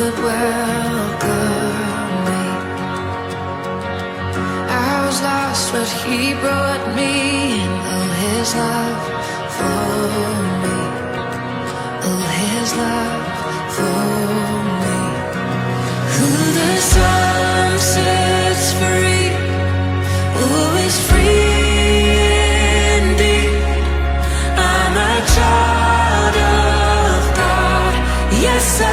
would welcome me. I was lost, but he brought me in. Oh, his love for me. Oh, his love for me. Who the sun sets free, oh, is free indeed. I'm a child of God, yes I am.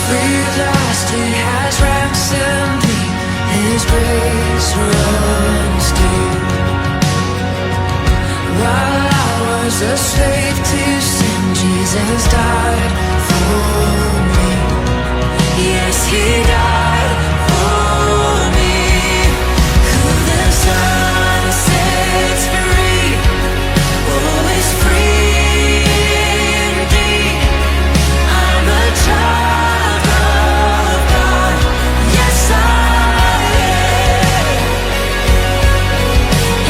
Free at last, he has ransomed me. His grace runs deep. While I was a slave to sin, Jesus died for me. Yes, he died for me. Who the Son sets free, oh, is free indeed. I'm a child of God, yes I am.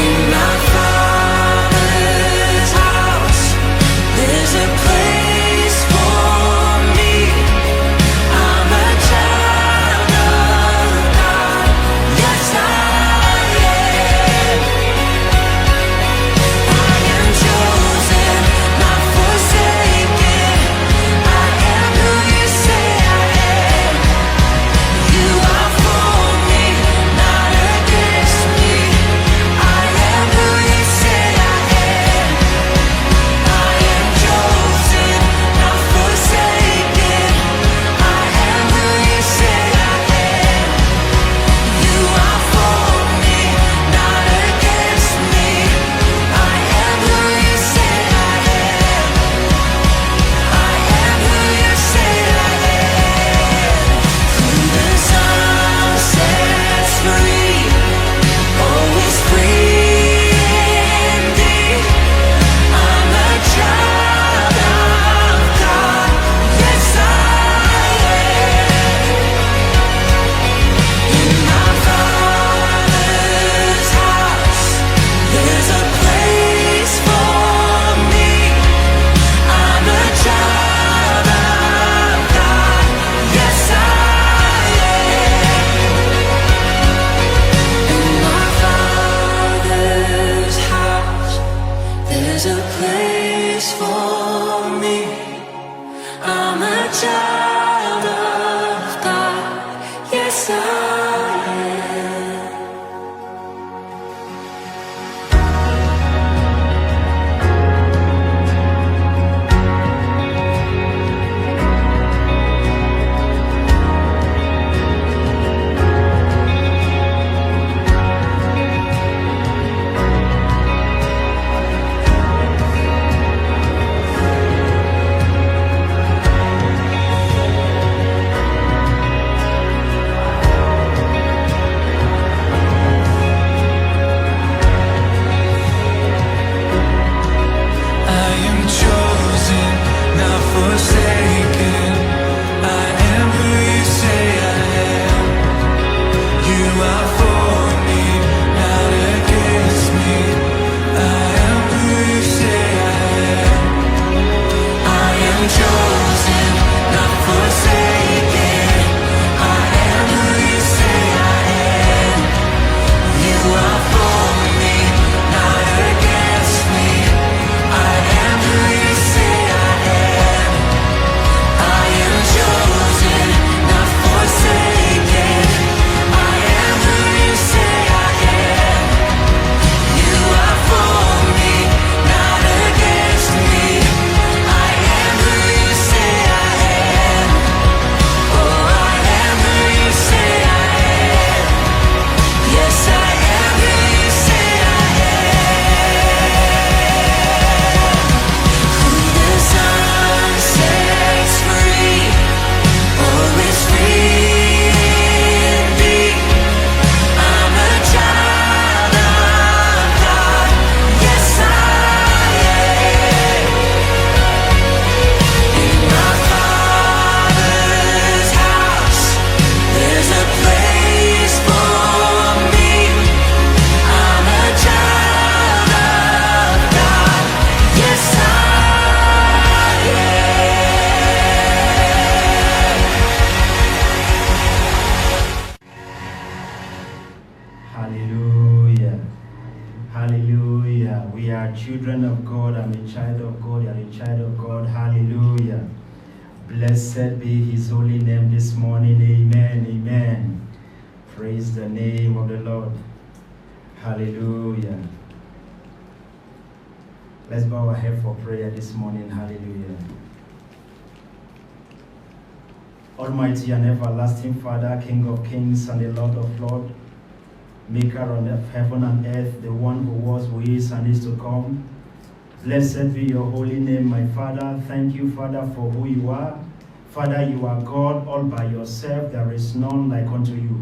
In my Father's house, there's a place for me. I'm a child of God, yes I am. I am chosen, not forsaken. I am who you say I am. You are for me, not against me. I am who you say I am. I am chosen, not forsaken. I am who you say I am. You are for me, not against me. I am who you say I am. I am who you say I am. Who the Son sets free, oh, is free indeed. I'm a child of God, yes I am. In my Father's house, there's a place for me. I'm a child of God, yes I am. In my Father's house, there's a place for me. I'm a child of God, yes I am. I'm a child of God, you're a child of God. Hallelujah. Blessed be his holy name this morning. Amen. Amen. Praise the name of the Lord. Hallelujah. Let's bow our head for prayer this morning. Hallelujah. Almighty and everlasting Father, King of kings and the Lord of lords, Maker of heaven and earth, the one who was, who is, and is to come. Blessed be your holy name, my Father. Thank you, Father, for who you are. Father, you are God all by yourself. There is none like unto you.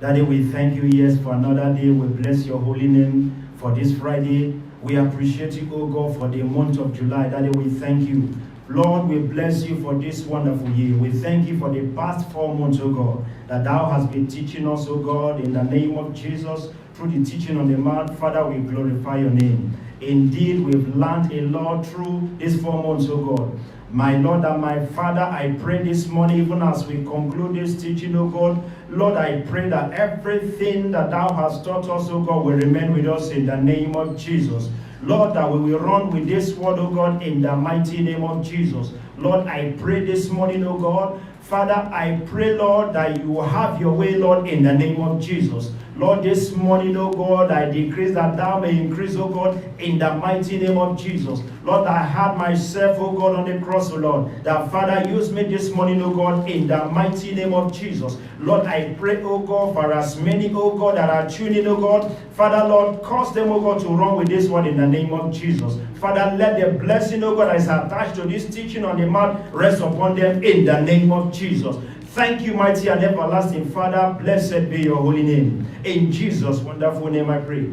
Daddy, we thank you, yes, for another day. We bless your holy name for this Friday. We appreciate you, O God, for the month of July. Daddy, we thank you. Lord, we bless you for this wonderful year. We thank you for the past 4 months, O God, that thou hast been teaching us, O God, in the name of Jesus, through the teaching on the mount. Father, we glorify your name. Indeed, we've learned a lot through these 4 months, O God. My Lord and my Father, I pray this morning, even as we conclude this teaching, O God, Lord, I pray that everything that thou hast taught us, O God, will remain with us in the name of Jesus. Lord, that we will run with this word, O God, in the mighty name of Jesus. Lord, I pray this morning, O God, Father, I pray, Lord, that you will have your way, Lord, in the name of Jesus. Lord, this morning, O God, I decrease that thou may increase, O God, in the mighty name of Jesus. Lord, I had myself, O God, on the cross, O Lord, that Father, use me this morning, O God, in the mighty name of Jesus. Lord, I pray, O God, for as many, O God, that are tuning, O God, Father, Lord, cause them, O God, to run with this word in the name of Jesus. Father, let the blessing, O God, that is attached to this teaching on the mount rest upon them in the name of Jesus. Thank you, mighty and everlasting Father. Blessed be your holy name. In Jesus' wonderful name I pray.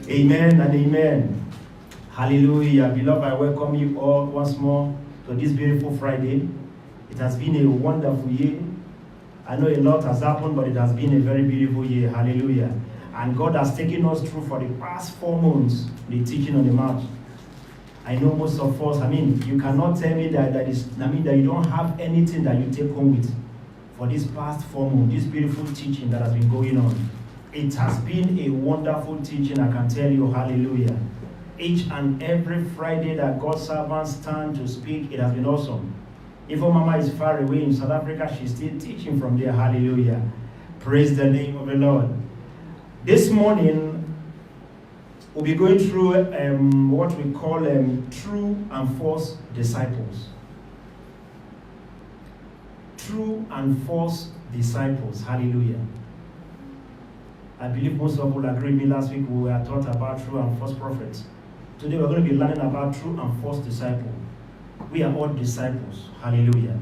Amen and amen. Hallelujah. Beloved, I welcome you all once more to this beautiful Friday. It has been a wonderful year. I know a lot has happened, but it has been a very beautiful year. Hallelujah. And God has taken us through for the past 4 months, the teaching on the mount. I know most of us, you cannot tell me that you don't have anything that you take home with for this past 4 months, this beautiful teaching that has been going on. It has been a wonderful teaching, I can tell you, hallelujah. Each and every Friday that God's servants stand to speak, it has been awesome. Even Mama is far away in South Africa, she's still teaching from there, hallelujah. Praise the name of the Lord. This morning, we'll be going through what we call true and false disciples. True and false disciples. Hallelujah. I believe most of you will agree with me. Last week we were taught about true and false prophets. Today we're going to be learning about true and false disciples. We are all disciples. Hallelujah.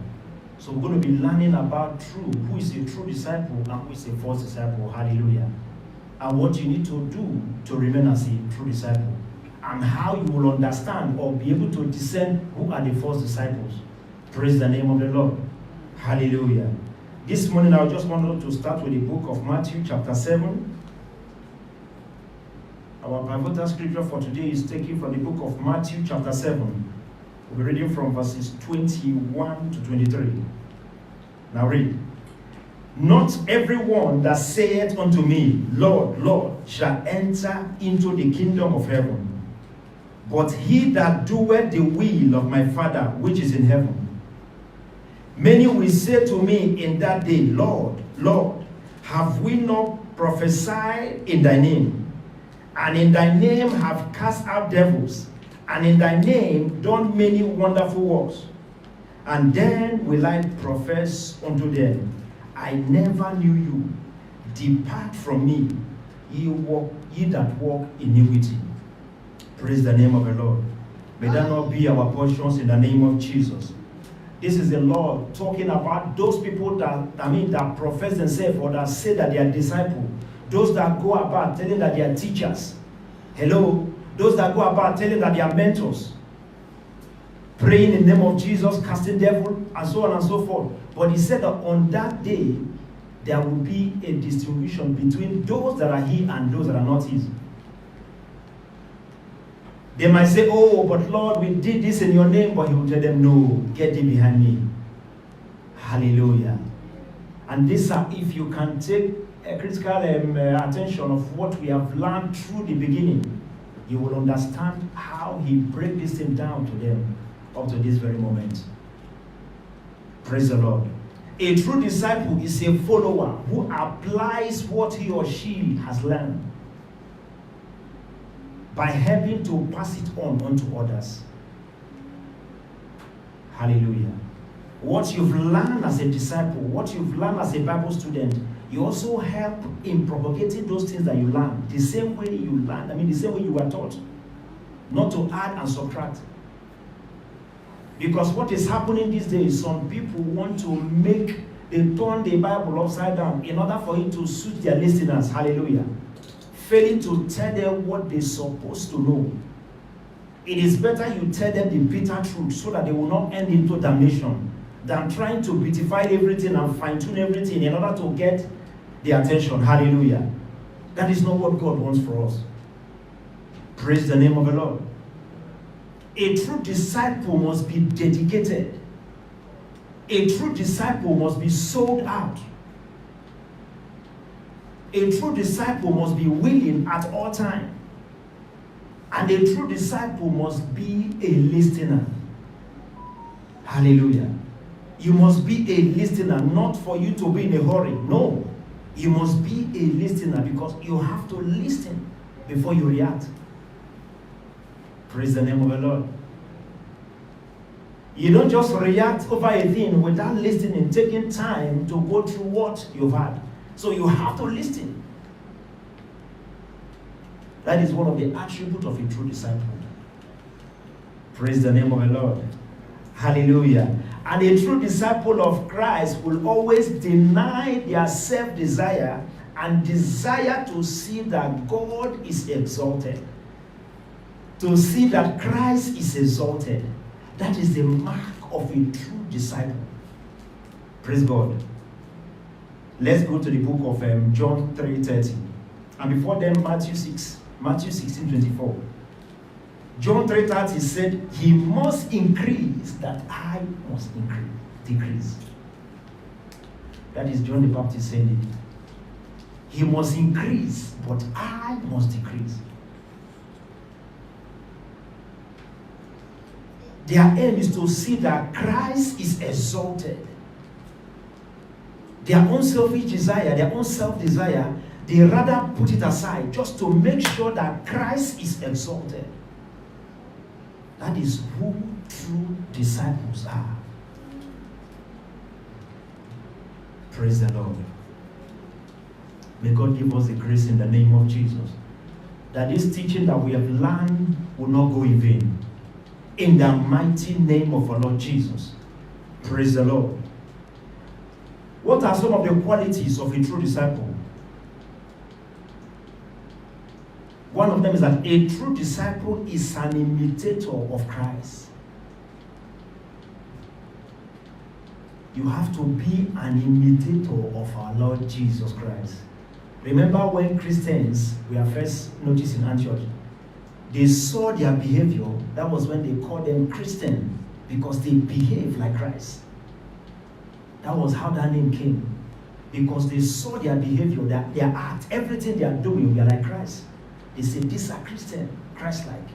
So we're going to be learning about who is a true disciple and who is a false disciple. Hallelujah. And what you need to do to remain as a true disciple. And how you will understand or be able to discern who are the false disciples. Praise the name of the Lord. Hallelujah. This morning I just wanted to start with the book of Matthew chapter 7. Our pivotal scripture for today is taken from the book of Matthew chapter 7. We'll be reading from verses 21 to 23. Now read. Not everyone that saith unto me, Lord, Lord, shall enter into the kingdom of heaven, but he that doeth the will of my Father which is in heaven. Many will say to me in that day, Lord, Lord, have we not prophesied in thy name? And in thy name have cast out devils, and in thy name done many wonderful works. And then will I profess unto them, I never knew you. Depart from me, ye that walk iniquity. Praise the name of the Lord. May that not be our portions in the name of Jesus. This is the Lord talking about those people that profess themselves or that say that they are disciples. Those that go about telling that they are teachers. Hello? Those that go about telling that they are mentors. Praying in the name of Jesus, casting devil, and so on and so forth. But he said that on that day, there will be a distinction between those that are he and those that are not his. They might say, oh, but Lord, we did this in your name, but he will tell them, no, get thee behind me. Hallelujah. And this, if you can take a critical attention of what we have learned through the beginning, you will understand how he break this thing down to them up to this very moment. Praise the Lord. A true disciple is a follower who applies what he or she has learned by helping to pass it on unto others. Hallelujah. What you've learned as a disciple, what you've learned as a Bible student, you also help in propagating those things that you learn. The same way you learn, the same way you were taught. Not to add and subtract. Because what is happening these days, some people want to they turn the Bible upside down in order for it to suit their listeners. Hallelujah. Failing to tell them what they're supposed to know. It is better you tell them the bitter truth so that they will not end into damnation than trying to beautify everything and fine-tune everything in order to get their attention. Hallelujah. That is not what God wants for us. Praise the name of the Lord. A true disciple must be dedicated. A true disciple must be sold out. A true disciple must be willing at all times. And a true disciple must be a listener. Hallelujah. You must be a listener, not for you to be in a hurry. No. You must be a listener because you have to listen before you react. Praise the name of the Lord. You don't just react over a thing without listening, taking time to go through what you've had. So you have to listen. That is one of the attributes of a true disciple. Praise the name of the Lord. Hallelujah. And a true disciple of Christ will always deny their self-desire and desire to see that God is exalted. To see that Christ is exalted. That is the mark of a true disciple. Praise God. Let's go to the book of John 3:30. And before then, Matthew 16:24. John 3:30 said, he must increase that I must decrease. That is John the Baptist saying it. He must increase, but I must decrease. Their aim is to see that Christ is exalted. Their own selfish desire, their own self-desire, they rather put it aside just to make sure that Christ is exalted. That is who true disciples are. Praise the Lord. May God give us the grace in the name of Jesus, that this teaching that we have learned will not go in vain. In the mighty name of our Lord Jesus. Praise the Lord. What are some of the qualities of a true disciple? One of them is that a true disciple is an imitator of Christ. You have to be an imitator of our Lord Jesus Christ. Remember when Christians were first noticed in Antioch, they saw their behavior. That was when they called them Christian, because they behaved like Christ. That was how that name came. Because they saw their behavior, their act, everything they are doing, they are like Christ. They said, these are Christian, Christ-like.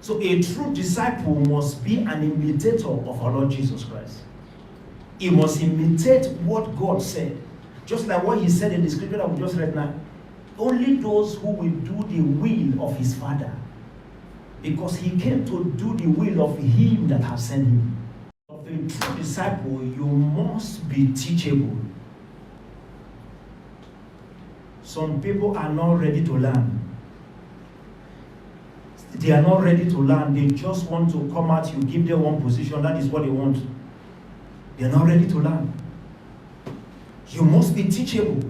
So a true disciple must be an imitator of our Lord Jesus Christ. He must imitate what God said. Just like what he said in the scripture that we just read now. Only those who will do the will of his Father. Because he came to do the will of him that has sent him. Of a true disciple, you must be teachable. Some people are not ready to learn. They are not ready to learn. They just want to come at you, give them one position. That is what they want. They are not ready to learn. You must be teachable.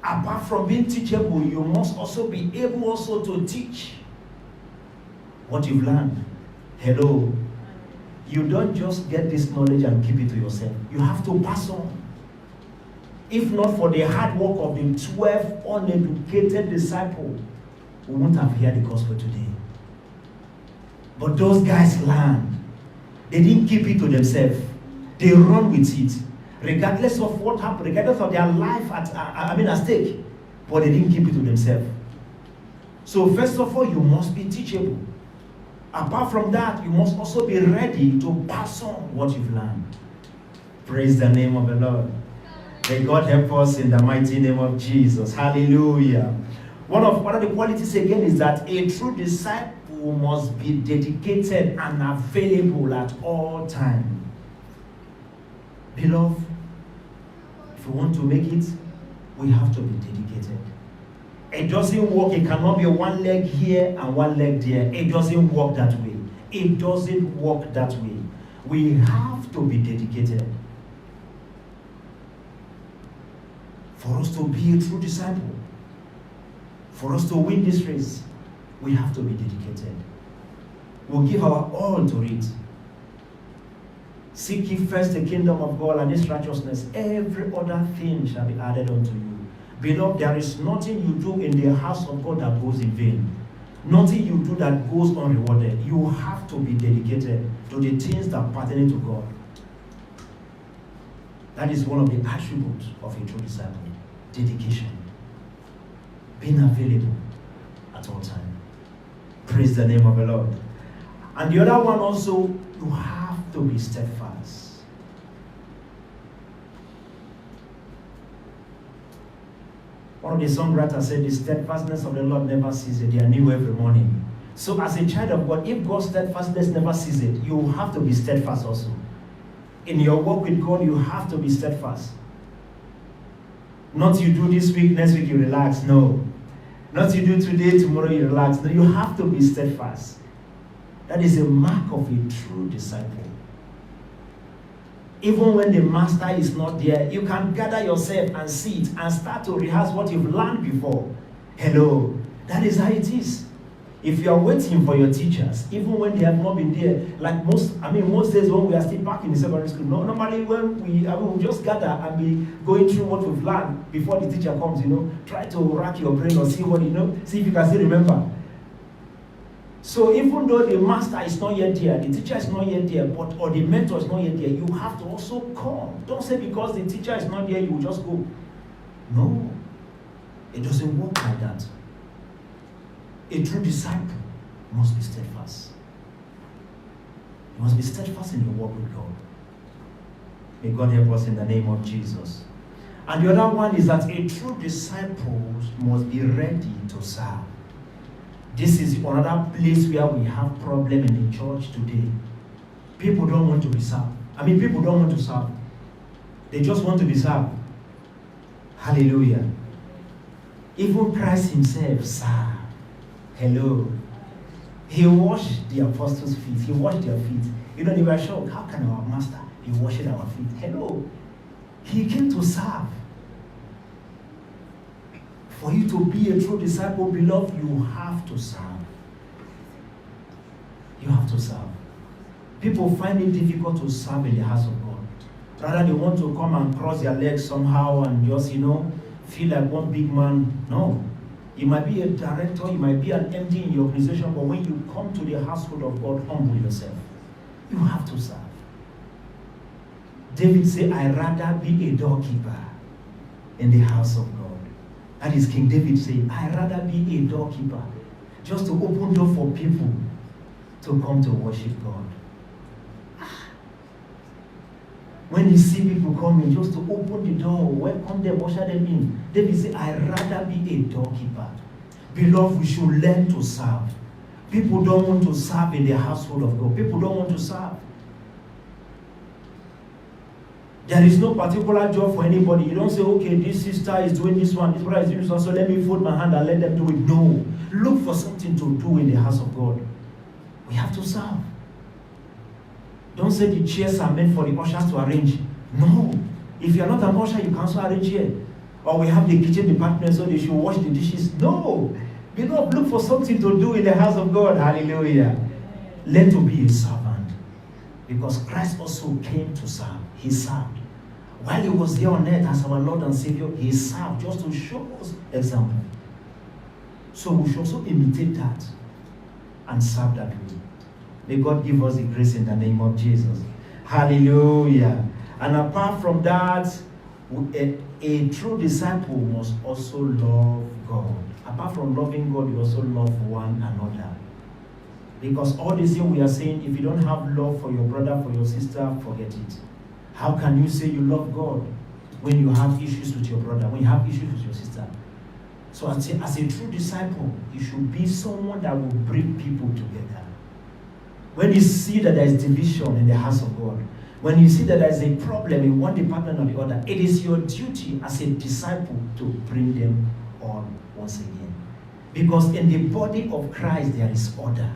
Apart from being teachable, you must also be able also to teach what you've learned. Hello. You don't just get this knowledge and keep it to yourself. You have to pass on. If not for the hard work of the 12 uneducated disciples, we wouldn't have heard the gospel today. But those guys learned. They didn't keep it to themselves. They run with it. Regardless of what happened, regardless of their life at stake. But they didn't keep it to themselves. So first of all, you must be teachable. Apart from that, you must also be ready to pass on what you've learned. Praise the name of the Lord. May God help us in the mighty name of Jesus. Hallelujah. One of the qualities again is that a true disciple must be dedicated and available at all times. Beloved, if we want to make it, we have to be dedicated. It doesn't work. It cannot be one leg here and one leg there. It doesn't work that way. It doesn't work that way. We have to be dedicated. For us to be a true disciple, for us to win this race, we have to be dedicated. We'll give our all to it. Seek ye first the kingdom of God and His righteousness. Every other thing shall be added unto you. Beloved, there is nothing you do in the house of God that goes in vain. Nothing you do that goes unrewarded. You have to be dedicated to the things that pertain to God. That is one of the attributes of a true disciple. Dedication. Being available at all times. Praise the name of the Lord. And the other one also, you have to be steadfast. One of the songwriters said, the steadfastness of the Lord never ceases. They are new every morning. So as a child of God, if God's steadfastness never ceases, you have to be steadfast also. In your walk with God, you have to be steadfast. Not you do this week, next week you relax. No. Not you do today, tomorrow you relax. No, you have to be steadfast. That is a mark of a true disciple. Even when the master is not there, you can gather yourself and sit and start to rehearse what you've learned before. Hello. That is how it is. If you are waiting for your teachers, even when they have not been there, like most days when we are still back in the secondary school, normally when we just gather and be going through what we've learned before the teacher comes, try to rack your brain or see see if you can still remember. So even though the master is not yet there, the teacher is not yet there, or the mentor is not yet there, you have to also come. Don't say because the teacher is not there, you will just go. No, it doesn't work like that. A true disciple must be steadfast. You must be steadfast in your walk with God. May God help us in the name of Jesus. And the other one is that a true disciple must be ready to serve. This is another place where we have problem in the church today. People don't want to be served. People don't want to serve. They just want to be served. Hallelujah. Even Christ himself served. Hello. He washed the apostles' feet. He washed their feet. They were shocked. How can our master be washing our feet? Hello. He came to serve. For you to be a true disciple, beloved, you have to serve. You have to serve. People find it difficult to serve in the house of God. Rather, they want to come and cross their legs somehow and just, feel like one big man. No. You might be a director, you might be an MD in your organization, but when you come to the household of God, humble yourself. You have to serve. David said, I'd rather be a doorkeeper in the house of God. That is King David saying, I'd rather be a doorkeeper, just to open door for people to come to worship God. When you see people coming, just to open the door, welcome them, usher them in. David said, I'd rather be a doorkeeper. Beloved, we should learn to serve. People don't want to serve in the household of God. People don't want to serve. There is no particular job for anybody. You don't say, okay, this sister is doing this one, this brother is doing this one, so let me fold my hand and let them do it. No. Look for something to do in the house of God. We have to serve. Don't say the chairs are meant for the ushers to arrange. No. If you're not an usher, you can't also arrange here. Or we have the kitchen department, so they should wash the dishes. No. Beloved, look for something to do in the house of God. Hallelujah. Learn to be a servant. Because Christ also came to serve. He served. While he was here on earth as our Lord and Savior, he served just to show us example. So we should also imitate that and serve that way. May God give us the grace in the name of Jesus. Hallelujah. And apart from that, a true disciple must also love God. Apart from loving God, you also love one another. Because all this thing we are saying, if you don't have love for your brother, for your sister, forget it. How can you say you love God when you have issues with your brother, when you have issues with your sister? So as a true disciple, you should be someone that will bring people together. When you see that there is division in the house of God, when you see that there is a problem in one department or the other, it is your duty as a disciple to bring them on once again. Because in the body of Christ, there is order.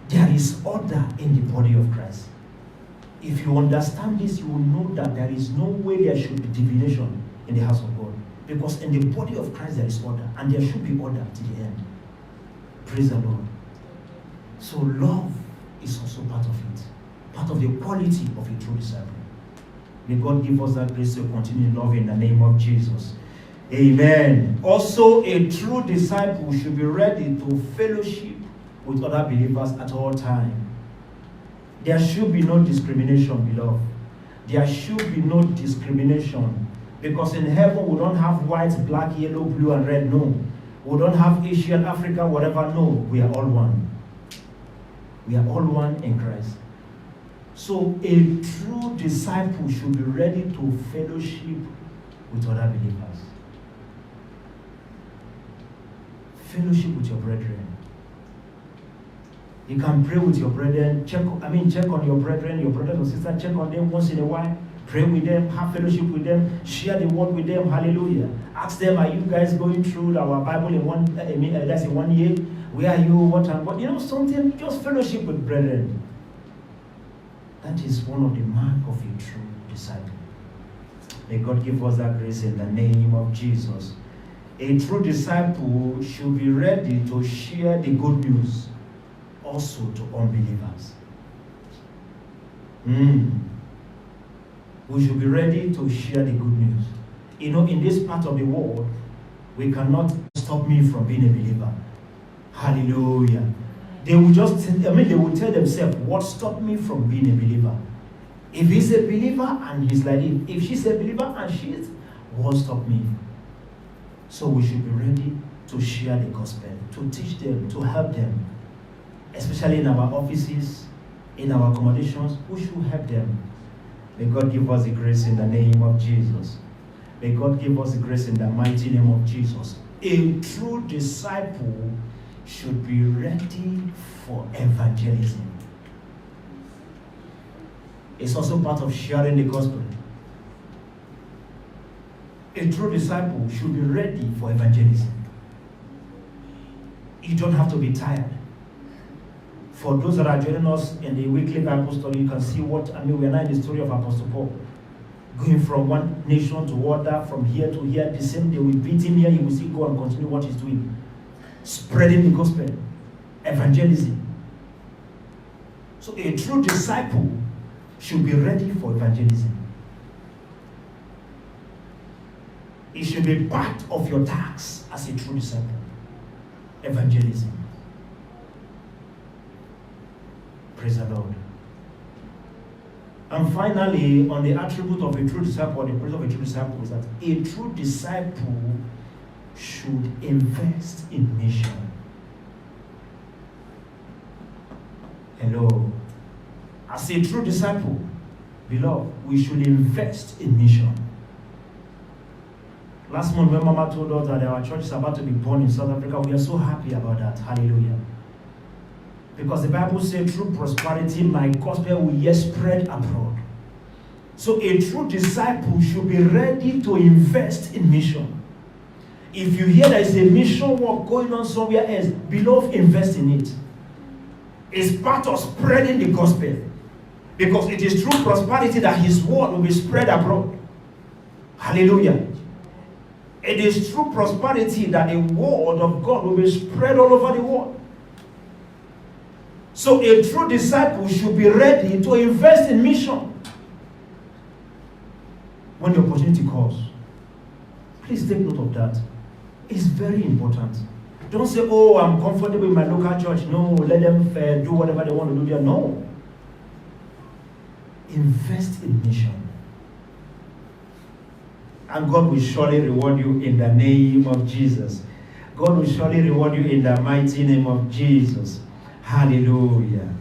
There is order in the body of Christ. If you understand this, you will know that there is no way there should be division in the house of God. Because in the body of Christ, there is order. And there should be order to the end. Praise the Lord. So love is also part of it. Part of the quality of a true disciple. May God give us that grace to continue loving in the name of Jesus. Amen. Also, a true disciple should be ready to fellowship with other believers at all times. There should be no discrimination, beloved. There should be no discrimination. Because in heaven, we don't have white, black, yellow, blue, and red. No. We don't have Asian, Africa, whatever. No. We are all one. We are all one in Christ. So a true disciple should be ready to fellowship with other believers. Fellowship with your brethren. You can pray with your brethren, check on your brethren, your brothers and sisters, check on them once in a while, pray with them, have fellowship with them, share the word with them, hallelujah. Ask them, are you guys going through our Bible in one year? Where are you? What? Something, just fellowship with brethren. That is one of the marks of a true disciple. May God give us that grace in the name of Jesus. A true disciple should be ready to share the good news also to unbelievers. We should be ready to share the good news. In this part of the world, we cannot stop me from being a believer. Hallelujah. They will tell themselves, what stopped me from being a believer? If he's a believer and he's like it, if she's a believer and she is, what stopped me? So we should be ready to share the gospel, to teach them, to help them. Especially in our offices, in our accommodations, we should help them. May God give us the grace in the name of Jesus. May God give us the grace in the mighty name of Jesus. A true disciple should be ready for evangelism. It's also part of sharing the gospel. A true disciple should be ready for evangelism. You don't have to be tired. For those that are joining us in the weekly Bible study, you can see we are now in the story of Apostle Paul. Going from one nation to other, from here to here, the same day we beat him here, he will still go and continue what he's doing. Spreading the gospel, evangelism. So a true disciple should be ready for evangelism. It should be part of your task as a true disciple. Evangelism. Praise the Lord. And finally, on the attribute of a true disciple, the praise of a true disciple is that a true disciple should invest in mission. Hello. As a true disciple, beloved, we should invest in mission. Last month when Mama told us that our church is about to be born in South Africa, we are so happy about that. Hallelujah. Because the Bible says, through prosperity, my gospel will yet spread abroad. So a true disciple should be ready to invest in mission. If you hear there is a mission work going on somewhere else, beloved, invest in it. It's part of spreading the gospel. Because it is through prosperity that his word will be spread abroad. Hallelujah. It is through prosperity that the word of God will be spread all over the world. So a true disciple should be ready to invest in mission when the opportunity calls. Please take note of that. It's very important. Don't say, oh, I'm comfortable in my local church. No, let them do whatever they want to do there. No. Invest in mission. And God will surely reward you in the name of Jesus. God will surely reward you in the mighty name of Jesus. Hallelujah.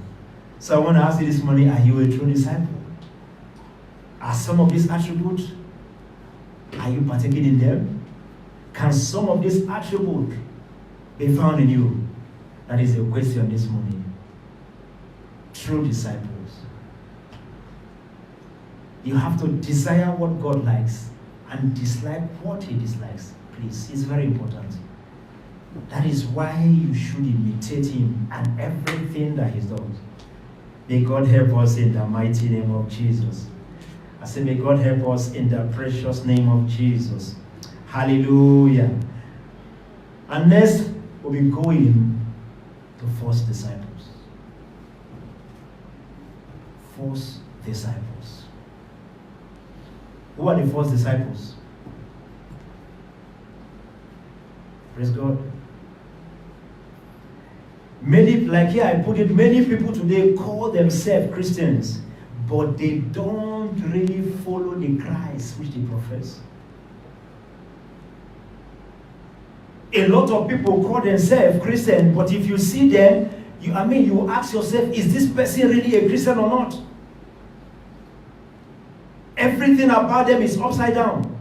So I want to ask you this morning, are you a true disciple? Are some of these attributes, are you partaking in them? Can some of these attributes be found in you? That is the question this morning. True disciples. You have to desire what God likes and dislike what he dislikes. Please, it's very important. That is why you should imitate him and everything that he does. May God help us in the mighty name of Jesus. I say, may God help us in the precious name of Jesus. Hallelujah. And next, we'll be going to false disciples. False disciples. Who are the false disciples? Praise God. Many, like here I put it, many people today call themselves Christians, but they don't really follow the Christ which they profess. A lot of people call themselves Christian, but if you see them, you ask yourself, is this person really a Christian or not? Everything about them is upside down.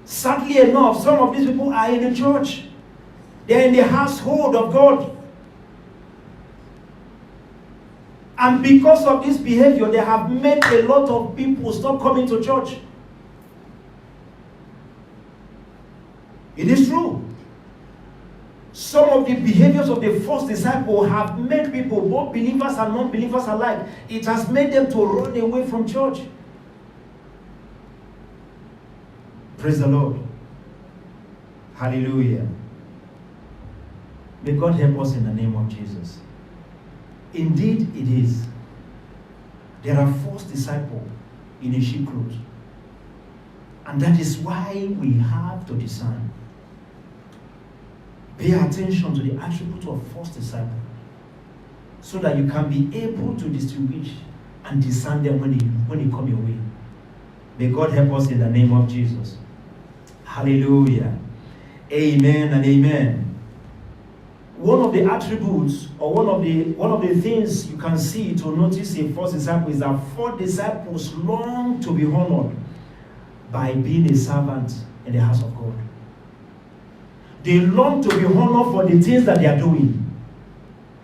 Sadly enough, some of these people are in the church. They're in the household of God. And because of this behavior, they have made a lot of people stop coming to church. It is true. Some of the behaviors of the false disciple have made people, both believers and non-believers alike, it has made them to run away from church. Praise the Lord. Hallelujah. May God help us in the name of Jesus. Indeed, it is. There are false disciples in a sheep cloth. And that is why we have to discern. Pay attention to the attribute of false disciple so that you can be able to distinguish and discern them when they come your way. May God help us in the name of Jesus. Hallelujah. Amen and amen. One of the attributes or one of the things you can see to notice a false disciple is that false disciples long to be honored by being a servant in the house of God. They long to be honored for the things that they are doing.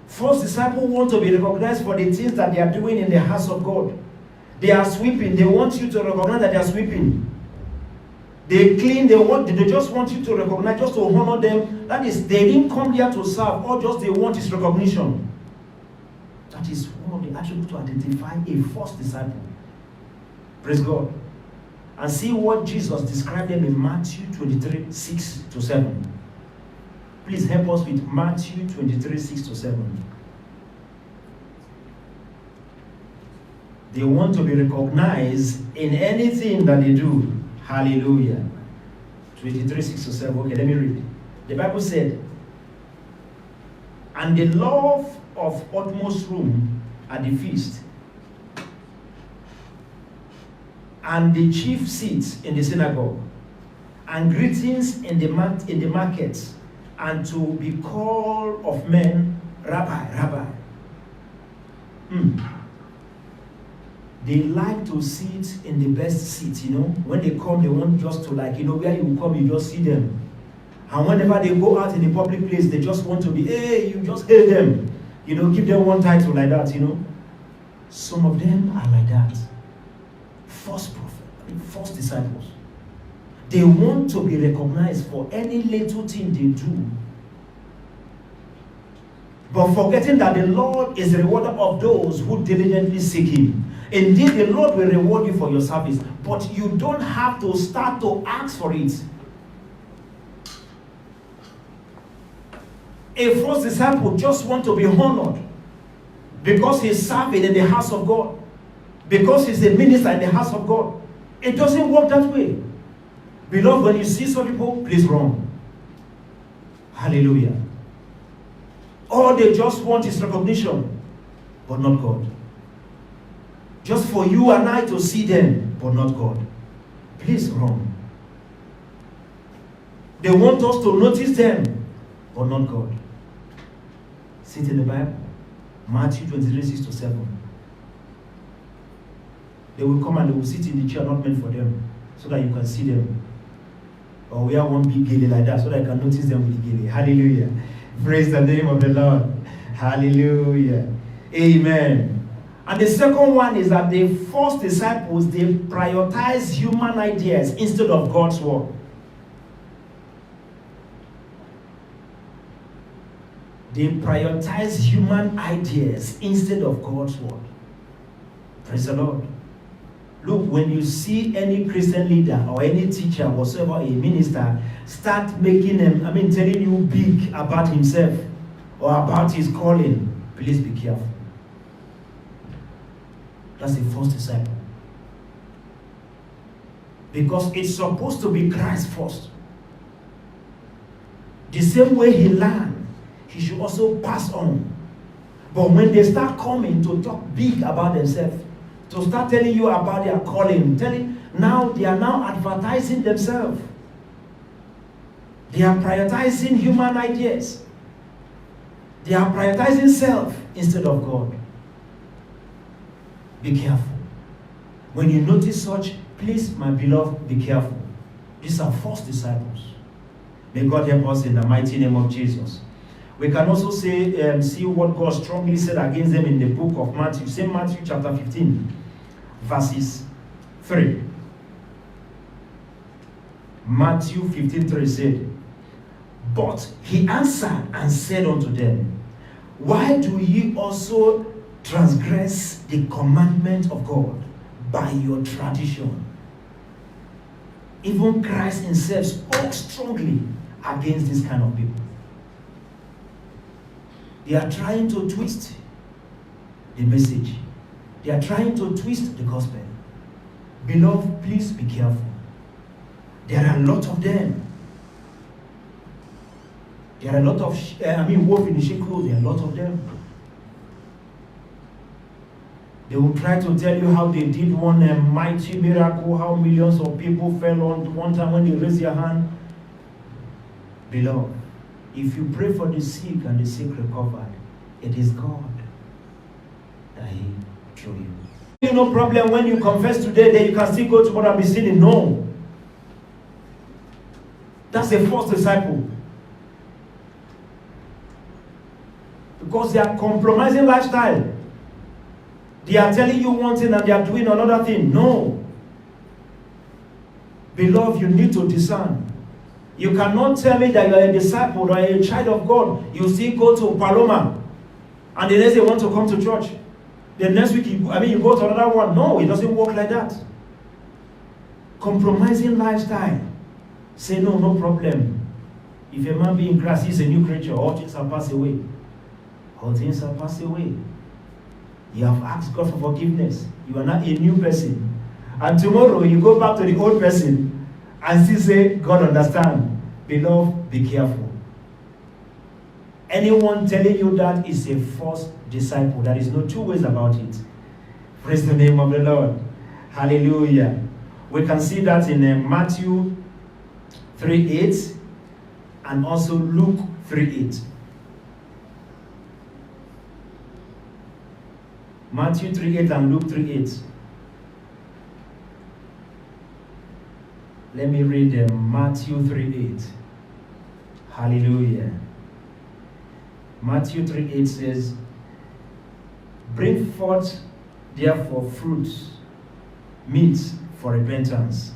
False disciples want to be recognized for the things that they are doing in the house of God. They are sweeping. They want you to recognize that they are sweeping. They clean. They just want you to recognize, just to honor them. That is, they didn't come here to serve. All just they want is recognition. That is one of the attributes to identify a false disciple. Praise God. And see what Jesus described them in Matthew 23, 6 to 7. Please help us with Matthew 23, 6 to 7. They want to be recognized in anything that they do. Hallelujah. 23, 6 to 7. Okay, let me read. The Bible said, and the love of utmost room at the feast, and the chief seats in the synagogue, and greetings in the markets, and to be called of men, Rabbi, Rabbi. They like to sit in the best seat, When they come, they want just to where you come, you just see them. And whenever they go out in the public place, they just want to be, hey, you just hail them. Give them one title like that, Some of them are like that. False disciples. They want to be recognized for any little thing they do. But forgetting that the Lord is the rewarder of those who diligently seek him. Indeed, the Lord will reward you for your service, but you don't have to start to ask for it. A false disciple just wants to be honored because he's serving in the house of God, because he's a minister in the house of God. It doesn't work that way. Beloved, when you see some people, please run. Hallelujah. All they just want is recognition, but not God. Just for you and I to see them, but not God. Please run. They want us to notice them, but not God. Sit in the Bible. Matthew 23, 6 to 7. They will come and they will sit in the chair not meant for them, so that you can see them. Or wear one big gele like that, so that you can notice them with the gele. Hallelujah. Praise the name of the Lord. Hallelujah. Amen. And the second one is that the first disciples, they prioritize human ideas instead of God's word. They prioritize human ideas instead of God's word. Praise the Lord. Look, when you see any Christian leader or any teacher, whatsoever, a minister, start making them, telling you big about himself or about his calling, please be careful. That's the first disciple. Because it's supposed to be Christ first. The same way he learned, he should also pass on. But when they start coming to talk big about themselves, to start telling you about their calling, they are now advertising themselves. They are prioritizing human ideas. They are prioritizing self instead of God. Be careful. When you notice such, please, my beloved, be careful. These are false disciples. May God help us in the mighty name of Jesus. We can also see what God strongly said against them in the book of Matthew. Same Matthew chapter 15, verses 3. Matthew 15:3 said, "But he answered and said unto them, Why do ye also transgress the commandment of God by your tradition?" Even Christ himself spoke strongly against this kind of people. They are trying to twist the message. They are trying to twist the gospel. Beloved, please be careful. There are a lot of them. There are a lot of, wolf in the sheep clothing, there are a lot of them. They will try to tell you how they did one mighty miracle, how millions of people fell on one time when they raised their hand. Beloved, if you pray for the sick and the sick recovered, it is God that He through you. No problem when you confess today, then you can still go tomorrow and be sinning. No. That's a false disciple. Because they are compromising lifestyle. They are telling you one thing and they are doing another thing. No. Beloved, you need to discern. You cannot tell me that you are a disciple or a child of God. You still go to Paloma and the next day you want to come to church. The next week, you go to another one. No, it doesn't work like that. Compromising lifestyle. Say, no problem. If a man be in Christ, he's a new creature. All things are passed away. All things are passed away. You have asked God for forgiveness. You are not a new person. And tomorrow, you go back to the old person and still say, God understand. Beloved, be careful. Anyone telling you that is a false disciple. There is no two ways about it. Praise the name of the Lord. Hallelujah. We can see that in Matthew 3:8 and also Luke 3:8. Matthew 3:8 and Luke 3:8. Let me read Matthew 3:8. Hallelujah. Matthew 3:8 says, "Bring forth therefore fruits, meat for repentance."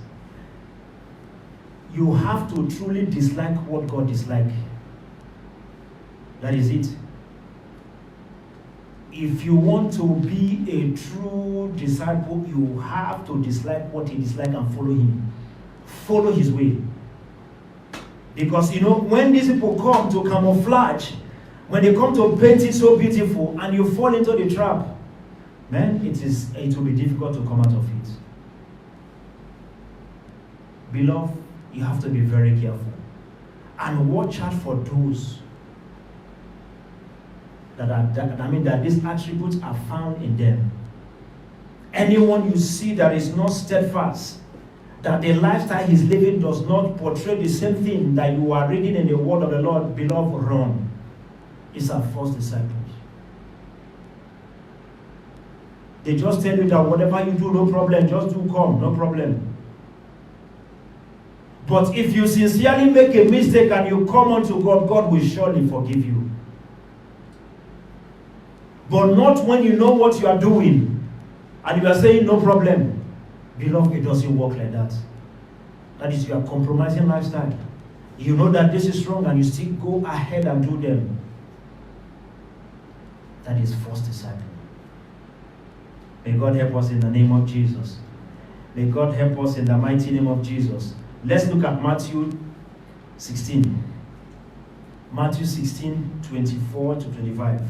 You have to truly dislike what God dislikes. That is it. If you want to be a true disciple, you have to dislike what He dislikes and follow Him. Follow His way. Because when these people come to camouflage, when they come to paint it so beautiful and you fall into the trap, man, it will be difficult to come out of it. Beloved, you have to be very careful and watch out for those that these attributes are found in them. Anyone you see that is not steadfast, that the lifestyle he's living does not portray the same thing that you are reading in the word of the Lord, beloved, run. It's our false disciples. They just tell you that whatever you do, no problem, just do come, no problem. But if you sincerely make a mistake and you come unto God, God will surely forgive you. But not when you know what you are doing and you are saying no problem. Beloved, it doesn't work like that. That is your compromising lifestyle. You know that this is wrong and you still go ahead and do them. That is false disciple. May God help us in the name of Jesus. May God help us in the mighty name of Jesus. Let's look at Matthew 16. Matthew 16, 24 to 25.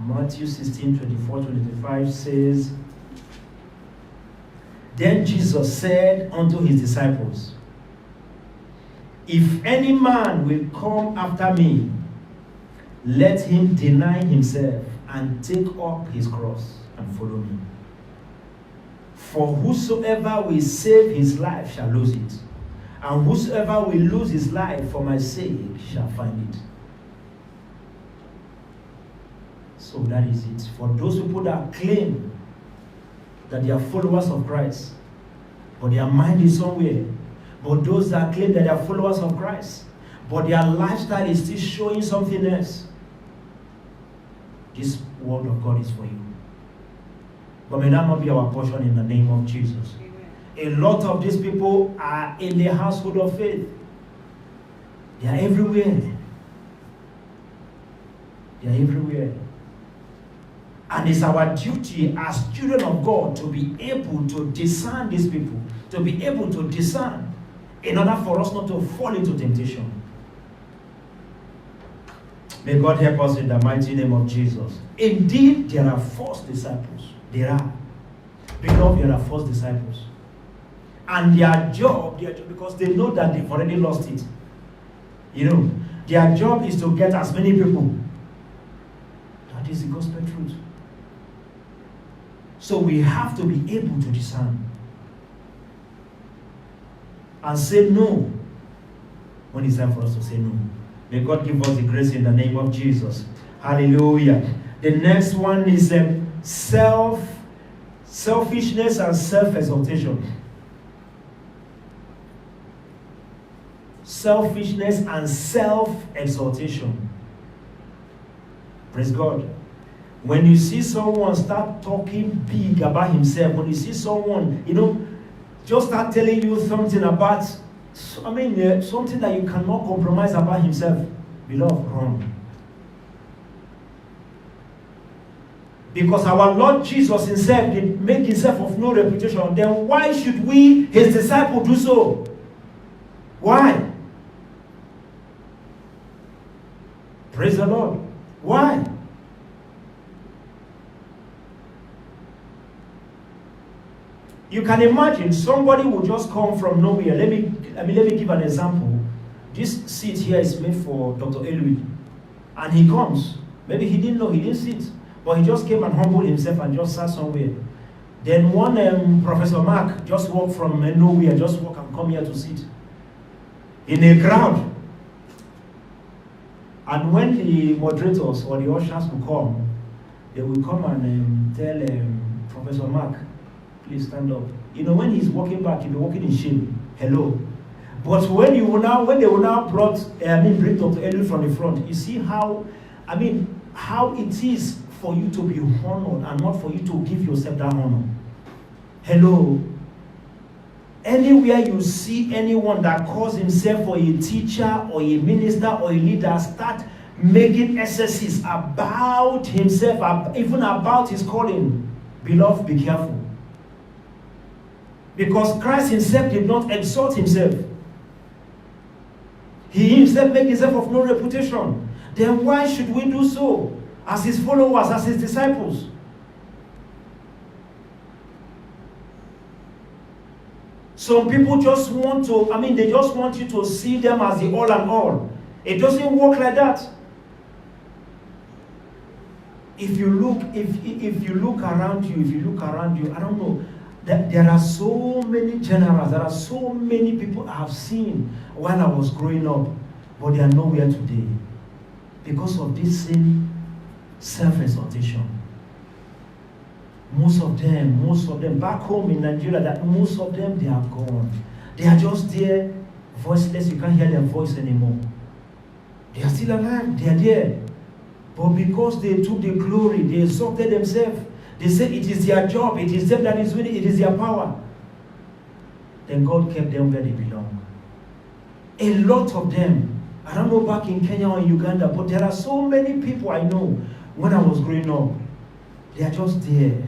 Matthew 16, 24 to 25 says, Then Jesus said unto his disciples, If any man will come after me, let him deny himself and take up his cross and follow me. For whosoever will save his life shall lose it, and whosoever will lose his life for my sake shall find it. So that is it. For those people that claim that they are followers of Christ, but their mind is somewhere. But those that claim that they are followers of Christ, but their lifestyle is still showing something else, this word of God is for you. But may that not be our portion in the name of Jesus. Amen. A lot of these people are in the household of faith. They are everywhere. They are everywhere. And it's our duty as children of God to be able to discern these people, to be able to discern in order for us not to fall into temptation. May God help us in the mighty name of Jesus. Indeed, there are false disciples. There are. Beloved, there are false disciples. And their job, because they know that they've already lost it. You know, their job is to get as many people. That is the gospel truth. So we have to be able to discern and say no when it's time for us to say no. May God give us the grace in the name of Jesus. Hallelujah. The next one is selfishness and self-exaltation. Selfishness and self-exaltation. Praise God. When you see someone start talking big about himself, when you see someone, just start telling you something about, something that you cannot compromise about himself, beloved, run. Because our Lord Jesus himself did make himself of no reputation, then why should we, his disciples, do so? Why? Praise the Lord. Why? You can imagine somebody will just come from nowhere. Let me give an example. This seat here is made for Dr. Elwi. And he comes. Maybe he didn't know, he didn't sit. But he just came and humbled himself and just sat somewhere. Then one Professor Mark just walked from nowhere, just walk and come here to sit. In a crowd. And when the moderators or the ushers will come, they will come and tell Professor Mark, please stand up. When he's walking back, he'll be walking in shame. Hello. But when they will now bring Dr. Elwi from the front, you see how it is for you to be honored and not for you to give yourself that honor. Hello. Anywhere you see anyone that calls himself for a teacher or a minister or a leader, start making excesses about himself, even about his calling. Beloved, be careful. Because Christ himself did not exalt himself. He himself made himself of no reputation. Then why should we do so? As his followers, as his disciples. Some people just want to, they just want you to see them as the all and all. It doesn't work like that. if you look around you, I don't know. There are so many generals, there are so many people I have seen while I was growing up, but they are nowhere today because of this same self-exaltation. Most of them back home in Nigeria, most of them, they are gone. They are just there, voiceless. You can't hear their voice anymore. They are still alive. They are there. But because they took the glory, they exalted themselves. They said it is their job. It is them that is winning. It is their power. Then God kept them where they belong. A lot of them. I don't know back in Kenya or Uganda, but there are so many people I know when I was growing up. They are just there.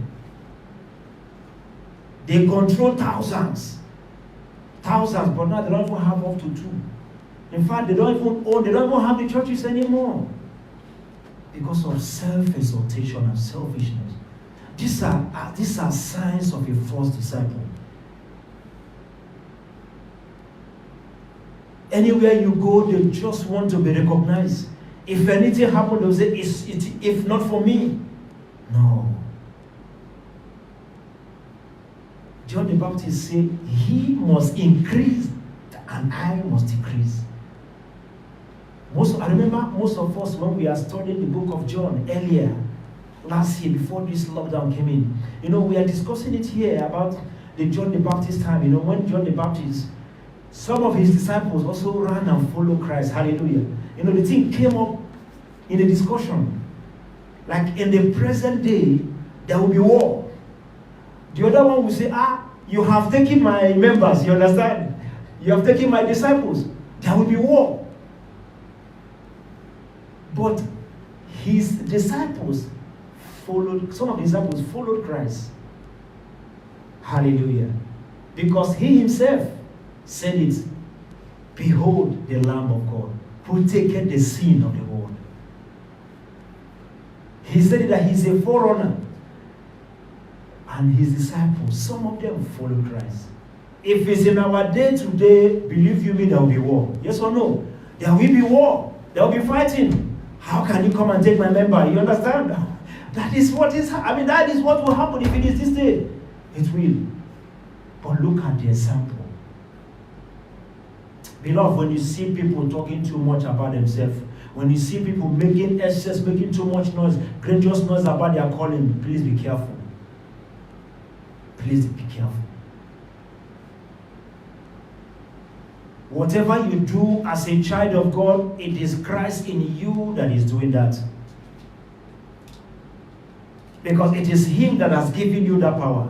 They control thousands, but now they don't even have up to 2. In fact, they don't even have the churches anymore because of self-exaltation and selfishness. These are signs of a false disciple. Anywhere you go, they just want to be recognized. If anything happens, they'll say, if not for me. No. John the Baptist said, he must increase and I must decrease. I remember most of us when we are studying the book of John earlier, last year before this lockdown came in, we are discussing it here about the John the Baptist time. When John the Baptist, some of his disciples also ran and followed Christ. Hallelujah. The thing came up in the discussion. Like in the present day, there will be war. The other one will say, you have taken my members, you understand? You have taken my disciples. There will be war. But his disciples some of the disciples followed Christ. Hallelujah. Because he himself said it, behold the Lamb of God, who taketh the sin of the world. He said that he's a forerunner. And his disciples, some of them followed Christ. If it's in our day today, believe you me, there will be war. Yes or no? There will be war. There will be fighting. How can you come and take my member? You understand? That is what will happen if it is this day. It will. But look at the example. Beloved, when you see people talking too much about themselves, when you see people making too much noise, grandiose noise about their calling, please be careful. Please be careful. Whatever you do as a child of God, it is Christ in you that is doing that. Because it is him that has given you that power.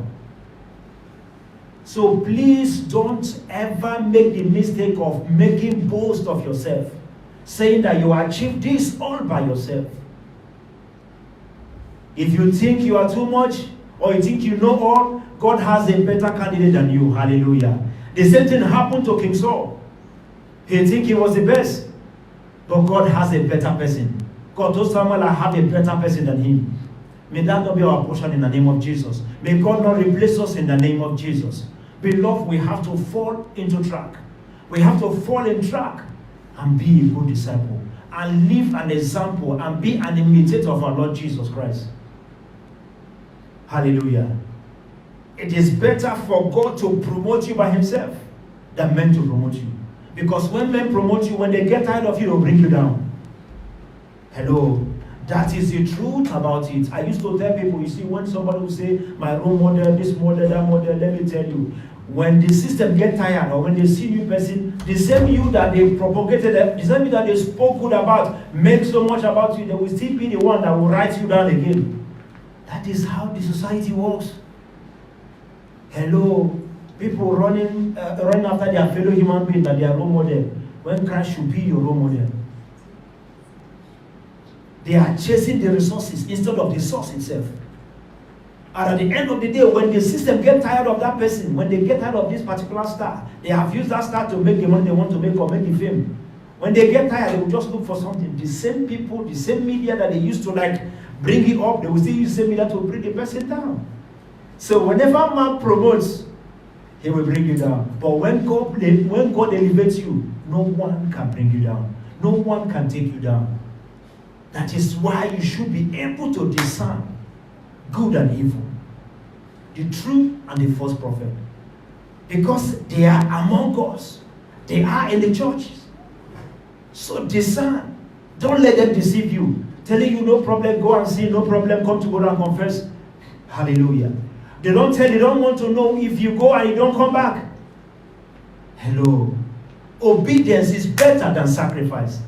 So please don't ever make the mistake of making boast of yourself, saying that you achieved this all by yourself. If you think you are too much, or you think you know all, God has a better candidate than you. Hallelujah. The same thing happened to King Saul. He think he was the best, but God has a better person. God told Samuel, I have a better person than him. May that not be our portion in the name of Jesus. May God not replace us in the name of Jesus. Beloved, we have to fall into track. We have to fall in track and be a good disciple and live an example and be an imitator of our Lord Jesus Christ. Hallelujah. It is better for God to promote you by himself than men to promote you. Because when men promote you, when they get tired of you, they'll bring you down. Hello. That is the truth about it. I used to tell people, you see, when somebody will say, my role model, this model, that model, let me tell you, when the system get tired or when they see new person, the same you that they propagated, the same you that they spoke good about, make so much about you, they will still be the one that will write you down again. That is how the society works. Hello. People running after their fellow human being that they are role model, when Christ should be your role model. They are chasing the resources instead of the source itself. And at the end of the day, when the system gets tired of that person, when they get tired of this particular star, they have used that star to make the money they want to make or make the fame. When they get tired, they will just look for something. The same people, the same media that they used to bring it up, they will still use the same media to bring the person down. So whenever man promotes, he will bring you down. But when God elevates you, no one can bring you down. No one can take you down. That is why you should be able to discern good and evil, the true and the false prophet. Because they are among us. They are in the churches. So discern. Don't let them deceive you. Telling you no problem, go and sin, no problem, come to God and confess. Hallelujah. They don't want to know if you go and you don't come back. Hello. Obedience is better than sacrifice.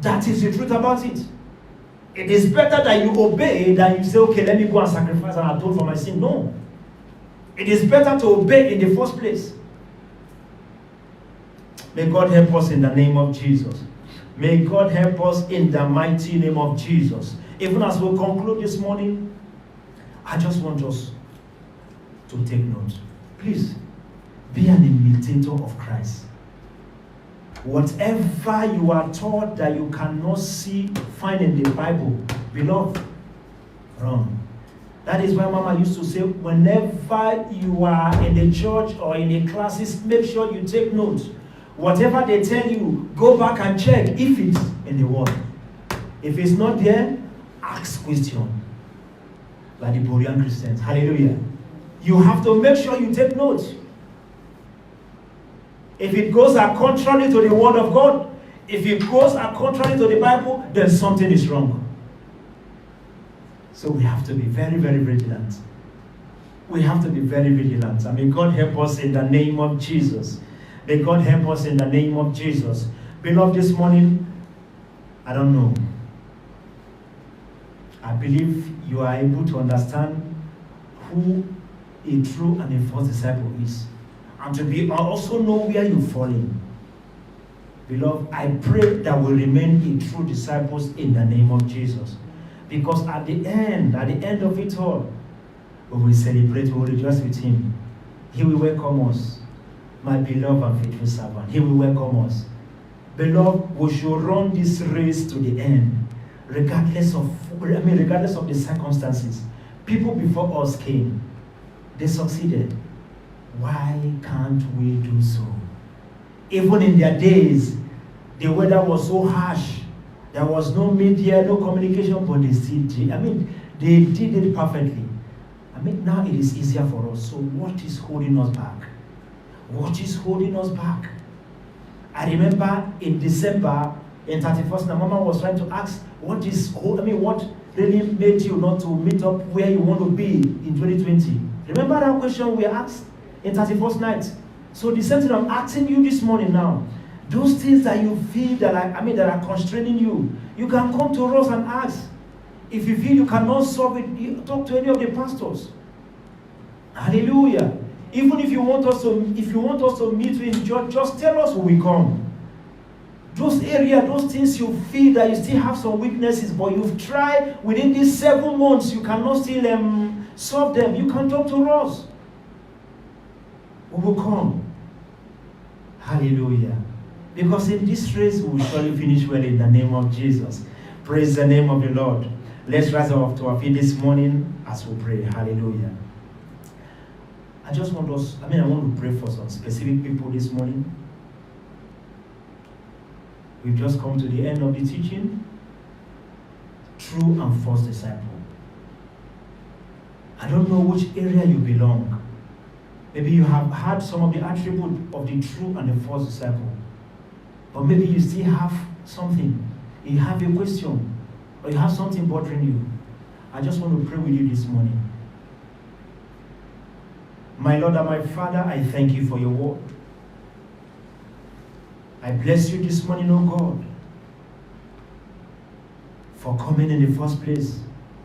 That is the truth about it. It is better that you obey than you say, okay, let me go and sacrifice and atone for my sin. No. It is better to obey in the first place. May God help us in the name of Jesus. May God help us in the mighty name of Jesus. Even as we conclude this morning, I just want us to take note. Please, be an imitator of Christ. Whatever you are taught that you cannot find in the Bible, beloved, run. That is why Mama used to say, whenever you are in the church or in the classes, make sure you take notes. Whatever they tell you, go back and check if it's in the Word. If it's not there, ask question. Like the Berean Christians. Hallelujah. You have to make sure you take notes. If it goes contrary to the Word of God, if it goes contrary to the Bible, then something is wrong. So we have to be very, very vigilant. We have to be very vigilant. And may God help us in the name of Jesus. May God help us in the name of Jesus. Beloved, this morning, I don't know. I believe you are able to understand who a true and a false disciple is. And to be also know where you fall in. Beloved, I pray that we remain a true disciples in the name of Jesus. Because at the end of it all, we will celebrate, we will rejoice with Him. He will welcome us. My beloved and faithful servant, He will welcome us. Beloved, we should run this race to the end, regardless of the circumstances. People before us came. They succeeded. Why can't we do so? Even in their days, the weather was so harsh. There was no media, no communication, but they still did. They did it perfectly. Now it is easier for us. So what is holding us back? What is holding us back? I remember in December, in 31st, my mama was trying to ask, what really made you not to meet up where you want to be in 2020? Remember that question we asked in 31st night? So the same thing I'm asking you this morning now. Those things that you feel that are constraining you, you can come to us and ask. If you feel you cannot solve it, talk to any of the pastors. Hallelujah. Even if you want us to meet you in church, just tell us when we come. Those areas, those things you feel that you still have some weaknesses, but you've tried within these 7 months, you cannot still solve them. You can talk to us. We will come. Hallelujah. Because in this race, we will surely finish well in the name of Jesus. Praise the name of the Lord. Let's rise up to our feet this morning as we pray. Hallelujah. I want to pray for some specific people this morning. We've just come to the end of the teaching. True and false disciple. I don't know which area you belong. Maybe you have had some of the attributes of the true and the false disciple. But maybe you still have something. You have a question. Or you have something bothering you. I just want to pray with you this morning. My Lord and my Father, I thank you for your word. I bless you this morning, oh God, for coming in the first place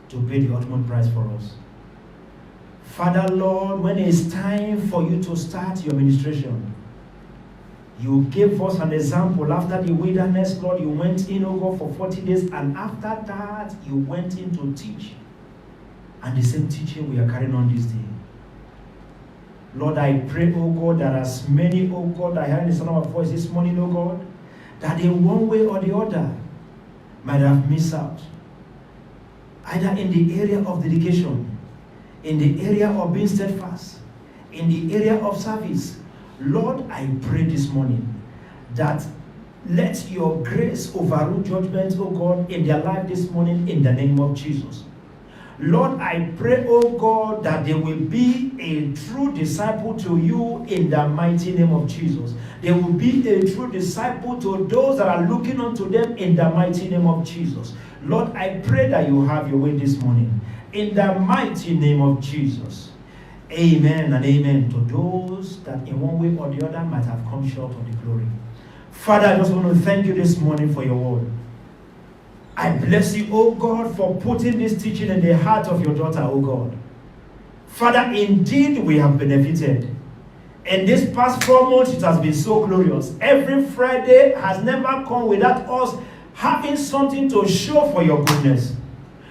to pay the ultimate price for us. Father, Lord, when it's time for you to start your ministration, you gave us an example. After the wilderness, Lord, you went in, oh God, for 40 days, and after that, you went in to teach. And the same teaching we are carrying on this day. Lord, I pray, oh God, that as many, oh God, I heard the sound of my voice this morning, oh God, that in one way or the other might have missed out. Either in the area of dedication, in the area of being steadfast, in the area of service. Lord, I pray this morning that Let your grace overrule judgment, oh God, in their life this morning in the name of Jesus. Lord, I pray, oh God, that they will be a true disciple to you in the mighty name of Jesus. They will be a true disciple to those that are looking unto them in the mighty name of Jesus. Lord, I pray that you have your way this morning in the mighty name of Jesus. Amen and amen to those that in one way or the other might have come short of the glory. Father, I just want to thank you this morning for your word. I bless you, oh God, for putting this teaching in the heart of your daughter, oh God. Father, indeed we have benefited. In this past 4 months, it has been so glorious. Every Friday has never come without us having something to show for your goodness.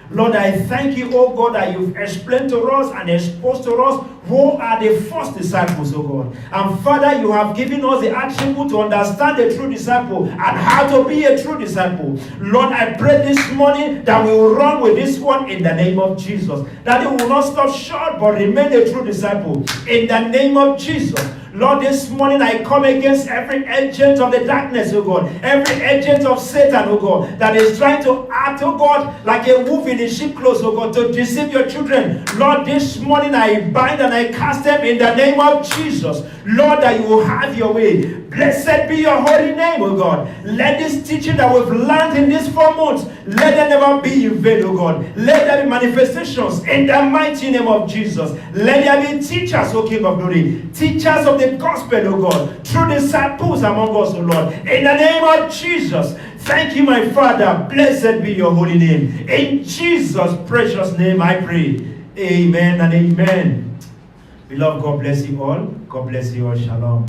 Lord, I thank you, oh God, that you've explained to us and exposed to us who are the first disciples, oh God. And Father, you have given us the attribute to understand the true disciple and how to be a true disciple. Lord, I pray this morning that we will run with this one in the name of Jesus. That it will not stop short but remain a true disciple in the name of Jesus. Lord, this morning I come against every agent of the darkness, oh God. Every agent of Satan, oh God, that is trying to act, oh God, like a wolf in sheep clothes, oh God, to deceive your children. Lord, this morning I bind and I cast them in the name of Jesus. Lord, that you will have your way. Blessed be your holy name, oh God. Let this teaching that we've learned in these 4 months, let it never be in vain, oh God. Let there be manifestations in the mighty name of Jesus. Let there be teachers, oh King of glory. Teachers of the gospel, oh God. True disciples among us, oh Lord. In the name of Jesus. Thank you, my Father. Blessed be your holy name. In Jesus' precious name I pray. Amen and amen. Beloved, God bless you all. God bless you all. Shalom.